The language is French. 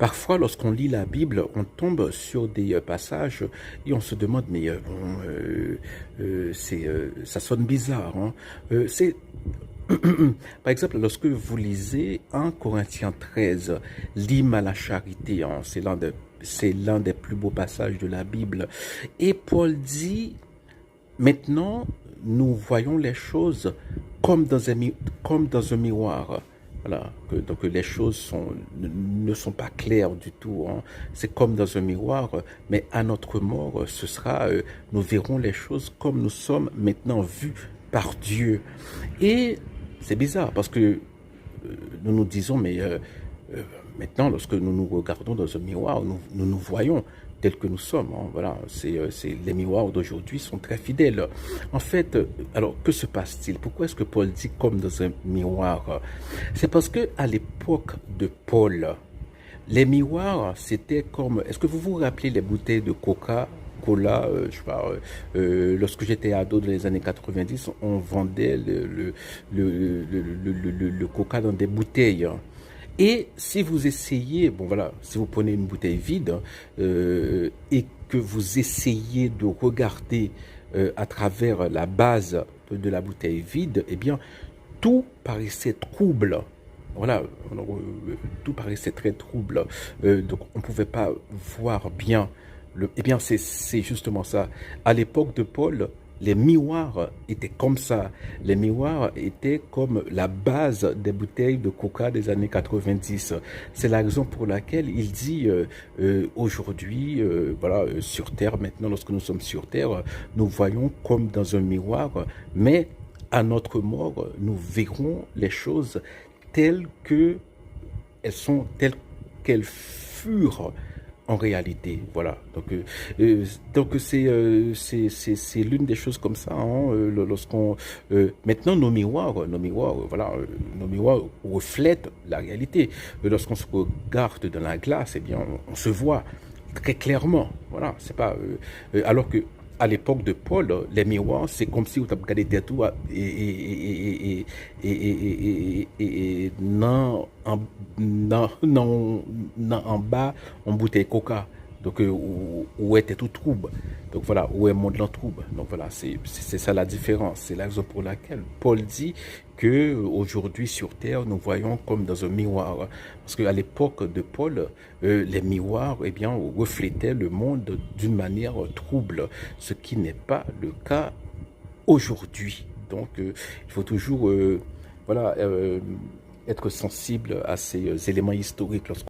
Parfois, lorsqu'on lit la Bible, on tombe sur des passages et on se demande, mais ça sonne bizarre, hein. C'est Par exemple, lorsque vous lisez 1 Corinthiens 13, l'hymne à la charité, hein, c'est l'un des plus beaux passages de la Bible. Et Paul dit, maintenant, nous voyons les choses comme dans un miroir. Voilà, donc les choses ne sont pas claires du tout, hein. C'est comme dans un miroir, mais à notre mort, nous verrons les choses comme nous sommes maintenant vus par Dieu. Et c'est bizarre parce que nous nous disons, mais euh, maintenant, lorsque nous nous regardons dans un miroir, nous voyons tels que nous sommes, hein. Voilà, les miroirs d'aujourd'hui sont très fidèles. En fait, alors que se passe-t-il? Pourquoi est-ce que Paul dit comme dans un miroir? C'est parce que à l'époque de Paul, les miroirs, c'était comme... Est-ce que vous vous rappelez les bouteilles de Coca-Cola, je sais pas, lorsque j'étais ado dans les années 90, on vendait le Coca dans des bouteilles, hein. Et si vous essayez, bon voilà, si vous prenez une bouteille vide et que vous essayez de regarder à travers la base de la bouteille vide, eh bien, tout paraissait trouble. Voilà, tout paraissait très trouble. Donc on ne pouvait pas voir bien. Eh bien, c'est justement ça. À l'époque de Paul, les miroirs étaient comme ça. Les miroirs étaient comme la base des bouteilles de coca des années 90. C'est la raison pour laquelle il dit aujourd'hui, voilà, sur Terre, maintenant, lorsque nous sommes sur Terre, nous voyons comme dans un miroir, mais à notre mort, nous verrons les choses telles que telles qu'elles furent en réalité. Voilà. Donc c'est l'une des choses comme ça, hein, lorsqu'on maintenant voilà, nos miroirs reflètent la réalité. Lorsqu'on se regarde dans la glace, eh bien, on se voit très clairement. Voilà, c'est pas alors que à l'époque de Paul, les miroirs, c'est comme si vous regardez des tout et en bas, on bouteille coca. Donc, où était tout trouble. Donc voilà, où est monde l'en trouble. Donc voilà, c'est ça la différence. C'est la raison pour laquelle Paul dit que aujourd'hui sur terre, nous voyons comme dans un miroir. Parce qu'à l'époque de Paul, les miroirs, eh bien, reflétaient le monde d'une manière trouble, ce qui n'est pas le cas aujourd'hui. Donc, il faut toujours, voilà, être sensible à ces éléments historiques lorsqu'on